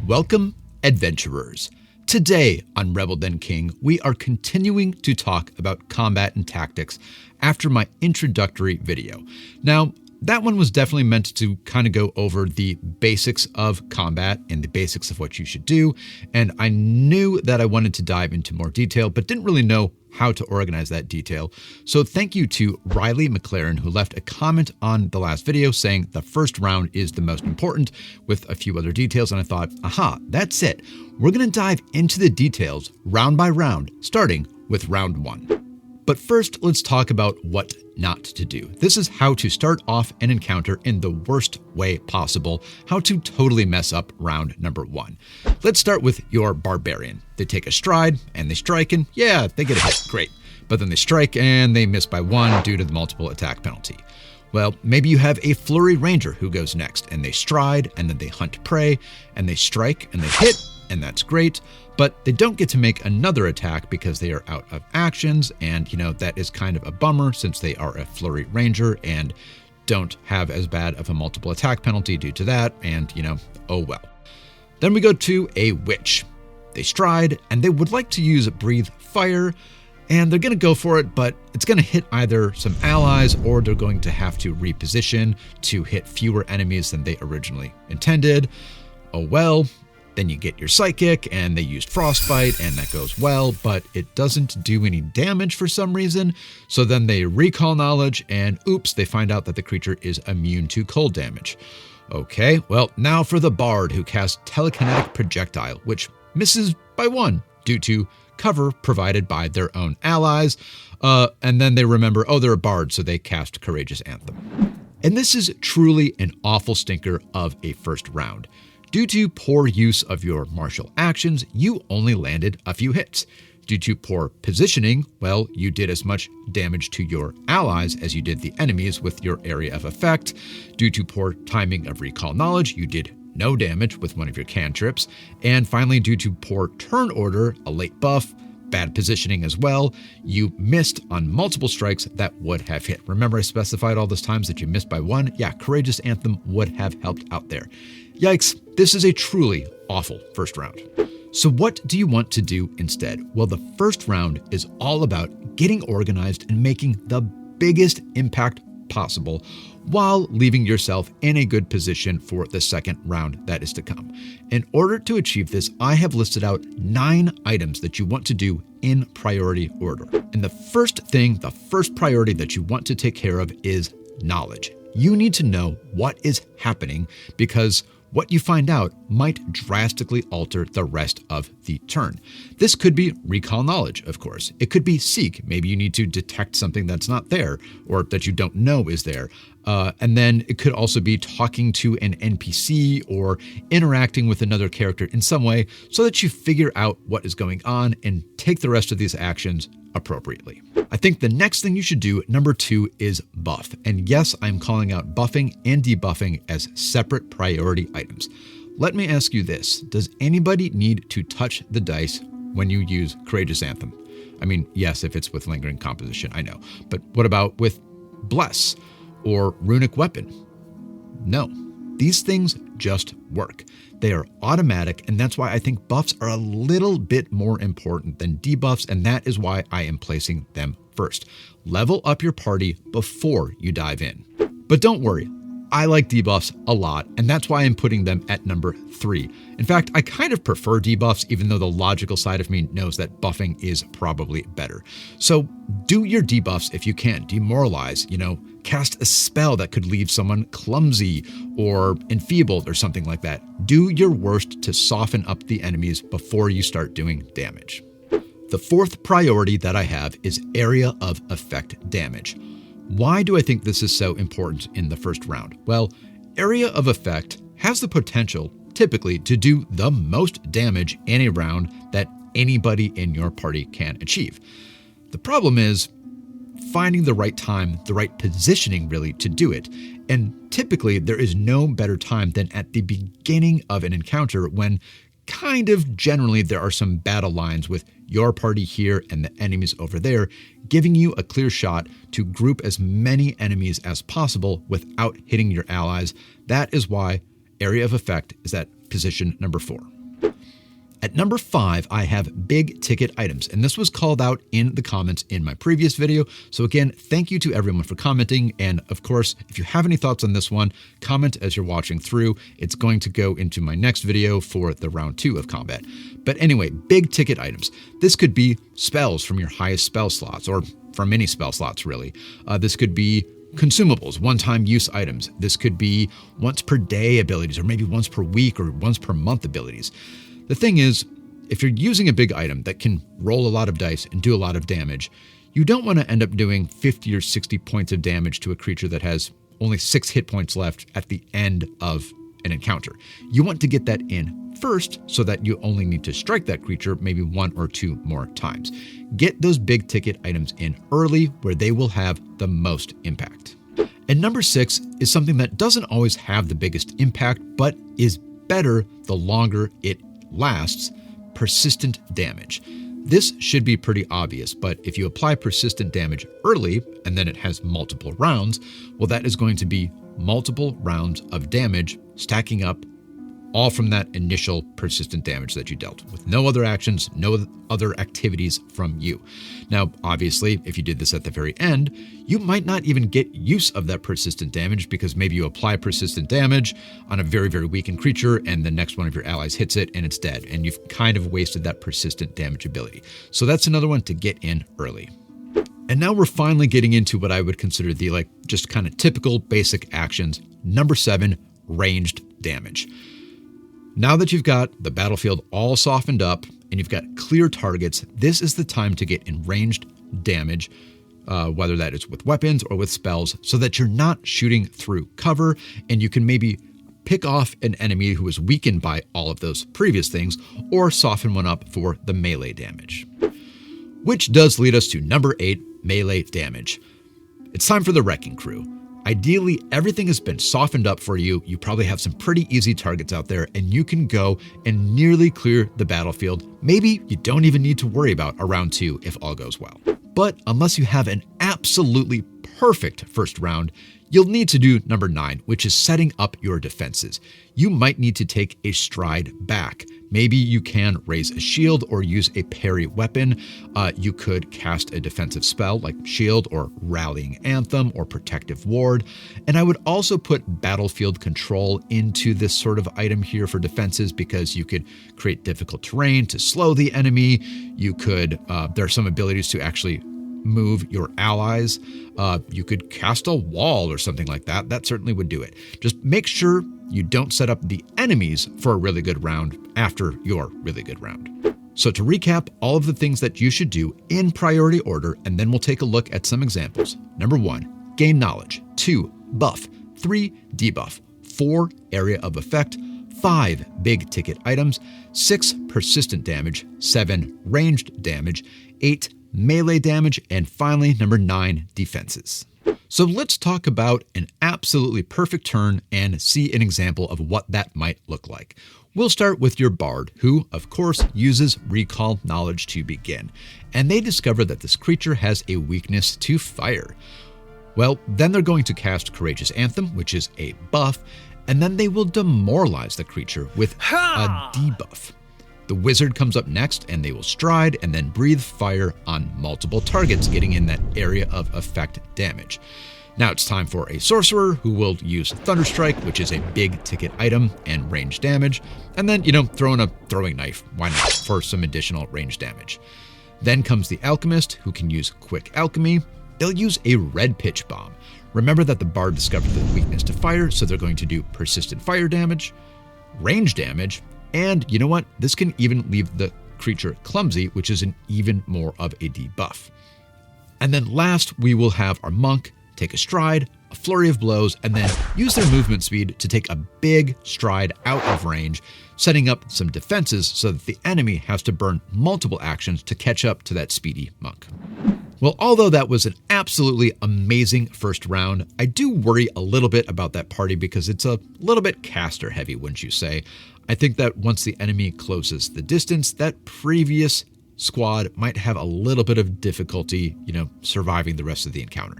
Welcome, adventurers. Today on Rebel Then King, we are continuing to talk about combat and tactics after my introductory video. Now, that one was definitely meant to kind of go over the basics of combat and the basics of what you should do, and I knew that I wanted to dive into more detail, but didn't really know how to organize that detail. So thank you to Riley McLaren, who left a comment on the last video saying the first round is the most important, with a few other details, and I thought, aha, that's it. We're going to dive into the details round by round, starting with round one. But first, let's talk about what not to do. This is how to start off an encounter in the worst way possible, how to totally mess up round number one. Let's start with your barbarian. They take a stride and they strike, and yeah, they get a hit, great. But then they strike and they miss by one due to the multiple attack penalty. Well, maybe you have a flurry ranger who goes next, and they stride and then they hunt prey and they strike and they hit, and that's great. But they don't get to make another attack because they are out of actions, and that is kind of a bummer since they are a flurry ranger and don't have as bad of a multiple attack penalty due to that, and oh well. Then we go to a witch. They stride and they would like to use breathe fire, and they're going to go for it, but it's going to hit either some allies or they're going to have to reposition to hit fewer enemies than they originally intended. Oh well. Then you get your psychic, and they used frostbite, and that goes well, but it doesn't do any damage for some reason. So then they recall knowledge, and oops, they find out that the creature is immune to cold damage. Okay, well, now for the bard who casts telekinetic projectile, which misses by one due to cover provided by their own allies. And then they remember, oh, they're a bard, so they cast Courageous Anthem. And this is truly an awful stinker of a first round. Due to poor use of your martial actions, you only landed a few hits. Due to poor positioning, well, you did as much damage to your allies as you did the enemies with your area of effect. Due to poor timing of recall knowledge, you did no damage with one of your cantrips. And finally, due to poor turn order, a late buff, bad positioning as well, you missed on multiple strikes that would have hit. Remember, I specified all those times that you missed by one? Yeah, Courageous Anthem would have helped out there. Yikes, this is a truly awful first round. So what do you want to do instead? Well, the first round is all about getting organized and making the biggest impact possible while leaving yourself in a good position for the second round that is to come. In order to achieve this, I have listed out 9 items that you want to do in priority order. And the first priority that you want to take care of is knowledge. You need to know what is happening because what you find out might drastically alter the rest of the turn. This could be recall knowledge, of course. It could be seek. Maybe you need to detect something that's not there or that you don't know is there. And then it could also be talking to an NPC or interacting with another character in some way so that you figure out what is going on and take the rest of these actions appropriately. I think the next thing you should do, number 2, is buff. And yes, I'm calling out buffing and debuffing as separate priority items. Let me ask you this. Does anybody need to touch the dice when you use Courageous Anthem? I mean, yes, if it's with Lingering Composition, I know. But what about with Bless or Runic Weapon? No. These things just work. They are automatic, and that's why I think buffs are a little bit more important than debuffs, and that is why I am placing them first. Level up your party before you dive in. But don't worry, I like debuffs a lot, and that's why I'm putting them at number 3. In fact, I kind of prefer debuffs, even though the logical side of me knows that buffing is probably better. So do your debuffs if you can. Demoralize, cast a spell that could leave someone clumsy or enfeebled or something like that. Do your worst to soften up the enemies before you start doing damage. The 4th priority that I have is area of effect damage. Why do I think this is so important in the first round? Well, area of effect has the potential, typically, to do the most damage in a round that anybody in your party can achieve. The problem is finding the right time, the right positioning really to do it. And typically there is no better time than at the beginning of an encounter when kind of generally there are some battle lines with your party here and the enemies over there, giving you a clear shot to group as many enemies as possible without hitting your allies. That is why area of effect is that position number 4. At number 5, I have big ticket items, and this was called out in the comments in my previous video. So again, thank you to everyone for commenting. And of course, if you have any thoughts on this one, comment as you're watching through. It's going to go into my next video for the round 2 of combat. But anyway, big ticket items. This could be spells from your highest spell slots, or from any spell slots really. This could be consumables, one-time use items. This could be once per day abilities, or maybe once per week or once per month abilities. The thing is, if you're using a big item that can roll a lot of dice and do a lot of damage, you don't want to end up doing 50 or 60 points of damage to a creature that has only 6 hit points left at the end of an encounter. You want to get that in first so that you only need to strike that creature maybe 1 or 2 more times. Get those big ticket items in early where they will have the most impact. And number 6 is something that doesn't always have the biggest impact, but is better the longer it lasts: persistent damage. This should be pretty obvious, but if you apply persistent damage early and then it has multiple rounds, well, that is going to be multiple rounds of damage stacking up, all from that initial persistent damage that you dealt, with no other actions, no other activities from you. Now, obviously, if you did this at the very end, you might not even get use of that persistent damage because maybe you apply persistent damage on a very, very weakened creature and the next one of your allies hits it and it's dead, and you've kind of wasted that persistent damage ability. So that's another one to get in early. And now we're finally getting into what I would consider the just kind of typical basic actions. Number 7, ranged damage. Now that you've got the battlefield all softened up and you've got clear targets, this is the time to get in ranged damage, whether that is with weapons or with spells, so that you're not shooting through cover and you can maybe pick off an enemy who is weakened by all of those previous things, or soften one up for the melee damage. Which does lead us to number 8, melee damage. It's time for the Wrecking Crew. Ideally, everything has been softened up for you. You probably have some pretty easy targets out there, and you can go and nearly clear the battlefield. Maybe you don't even need to worry about a round 2 if all goes well. But unless you have an absolutely perfect first round, you'll need to do number 9, which is setting up your defenses. You might need to take a stride back. Maybe you can raise a shield or use a parry weapon. You could cast a defensive spell like Shield or Rallying Anthem or Protective Ward. And I would also put Battlefield Control into this sort of item here for defenses, because you could create difficult terrain to slow the enemy. You could, there are some abilities to actually move your allies. You could cast a wall or something like that. That certainly would do it. Just make sure you don't set up the enemies for a really good round after your really good round. So to recap all of the things that you should do in priority order, and then we'll take a look at some examples. Number 1, gain knowledge. 2, buff. 3, debuff. 4, area of effect. 5, big ticket items. 6, persistent damage. 7, ranged damage. 8, melee damage, and finally, number 9, defenses. So let's talk about an absolutely perfect turn and see an example of what that might look like. We'll start with your bard, who, of course, uses recall knowledge to begin, and they discover that this creature has a weakness to fire. Well, then they're going to cast Courageous Anthem, which is a buff, and then they will demoralize the creature with a debuff. The wizard comes up next, and they will stride and then breathe fire on multiple targets, getting in that area of effect damage. Now it's time for a sorcerer, who will use Thunderstrike, which is a big ticket item and range damage, and then, throw in a throwing knife, why not, for some additional range damage. Then comes the alchemist, who can use quick alchemy. They'll use a red pitch bomb. Remember that the bard discovered the weakness to fire, so they're going to do persistent fire damage, range damage, and you know what? This can even leave the creature clumsy, which is an even more of a debuff. And then last, we will have our monk take a stride, a flurry of blows, and then use their movement speed to take a big stride out of range, setting up some defenses so that the enemy has to burn multiple actions to catch up to that speedy monk. Well, although that was an absolutely amazing first round, I do worry a little bit about that party because it's a little bit caster heavy, wouldn't you say? I think that once the enemy closes the distance, that previous squad might have a little bit of difficulty, surviving the rest of the encounter.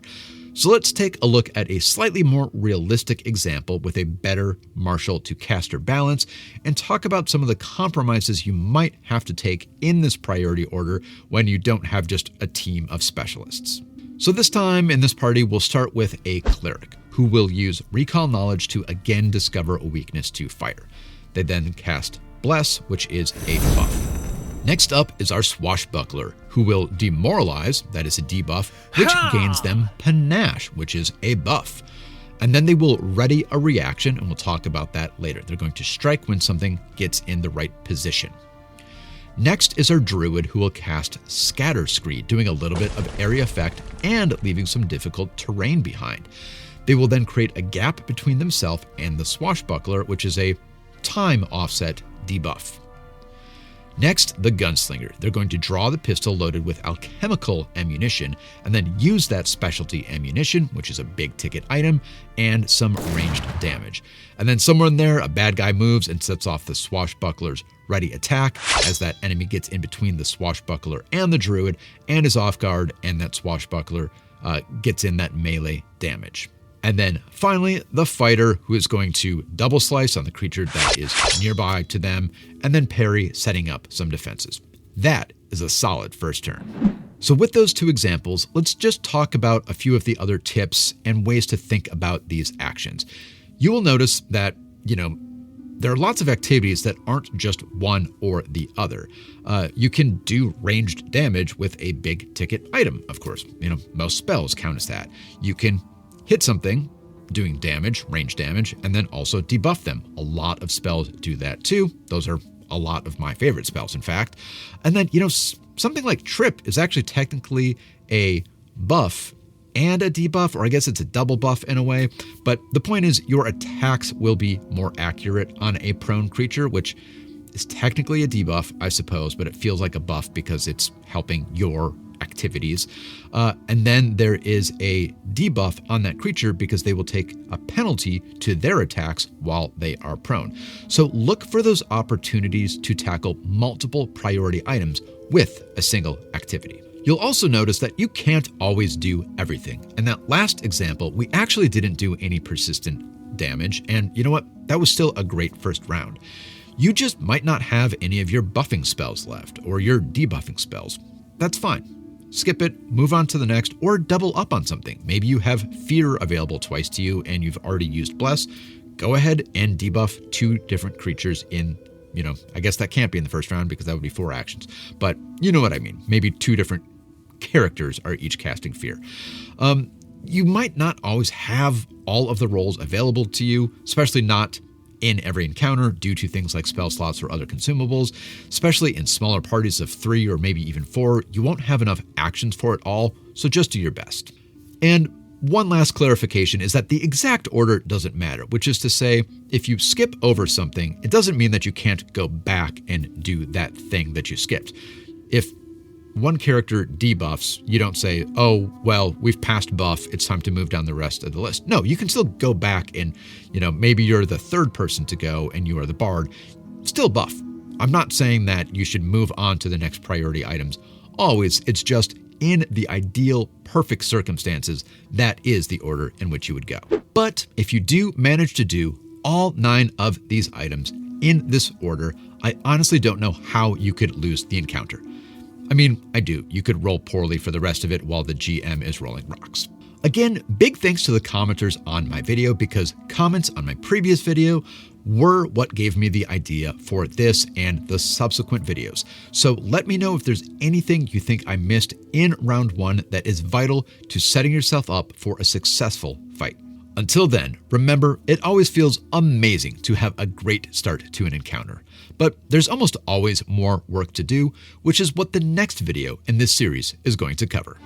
So let's take a look at a slightly more realistic example with a better martial to caster balance and talk about some of the compromises you might have to take in this priority order when you don't have just a team of specialists. So this time in this party, we'll start with a cleric who will use recall knowledge to again discover a weakness to fire. They then cast Bless, which is a buff. Next up is our swashbuckler, who will demoralize, that is a debuff, which gains them panache, which is a buff. And then they will ready a reaction, and we'll talk about that later. They're going to strike when something gets in the right position. Next is our druid, who will cast Scatter Screed, doing a little bit of area effect and leaving some difficult terrain behind. They will then create a gap between themselves and the swashbuckler, which is a time offset debuff. Next, the gunslinger. They're going to draw the pistol loaded with alchemical ammunition and then use that specialty ammunition, which is a big ticket item, and some ranged damage. And then somewhere in there, a bad guy moves and sets off the swashbuckler's ready attack as that enemy gets in between the swashbuckler and the druid and is off guard, and that swashbuckler gets in that melee damage. And then finally, the fighter, who is going to double slice on the creature that is nearby to them, and then parry, setting up some defenses. That is a solid first turn. So with those two examples, let's just talk about a few of the other tips and ways to think about these actions. You will notice that, there are lots of activities that aren't just one or the other. You can do ranged damage with a big ticket item, of course. Most spells count as that. You can hit something, doing damage, range damage, and then also debuff them. A lot of spells do that too. Those are a lot of my favorite spells, in fact. And then, something like Trip is actually technically a buff and a debuff, or I guess it's a double buff in a way. But the point is, your attacks will be more accurate on a prone creature, which is technically a debuff, I suppose, but it feels like a buff because it's helping your activities. And then there is a debuff on that creature because they will take a penalty to their attacks while they are prone. So look for those opportunities to tackle multiple priority items with a single activity. You'll also notice that you can't always do everything. In that last example, we actually didn't do any persistent damage, and you know what? That was still a great first round. You just might not have any of your buffing spells left, or your debuffing spells. That's fine. Skip it, move on to the next, or double up on something. Maybe you have Fear available twice to you and you've already used Bless. Go ahead and debuff 2 different creatures in, I guess that can't be in the first round because that would be 4 actions. But you know what I mean. Maybe 2 different characters are each casting Fear. You might not always have all of the roles available to you, especially not in every encounter due to things like spell slots or other consumables. Especially in smaller parties of 3 or maybe even 4, you won't have enough actions for it all, so just do your best. And one last clarification is that the exact order doesn't matter, which is to say, if you skip over something, it doesn't mean that you can't go back and do that thing that you skipped. If one character debuffs, you don't say, oh, well, we've passed buff, it's time to move down the rest of the list. No, you can still go back and, maybe you're the third person to go and you are the bard. Still buff. I'm not saying that you should move on to the next priority items always. It's just in the ideal, perfect circumstances, that is the order in which you would go. But if you do manage to do all 9 of these items in this order, I honestly don't know how you could lose the encounter. I mean, I do. You could roll poorly for the rest of it while the GM is rolling rocks. Again, big thanks to the commenters on my video, because comments on my previous video were what gave me the idea for this and the subsequent videos. So let me know if there's anything you think I missed in round 1 that is vital to setting yourself up for a successful fight. Until then, remember, it always feels amazing to have a great start to an encounter. But there's almost always more work to do, which is what the next video in this series is going to cover.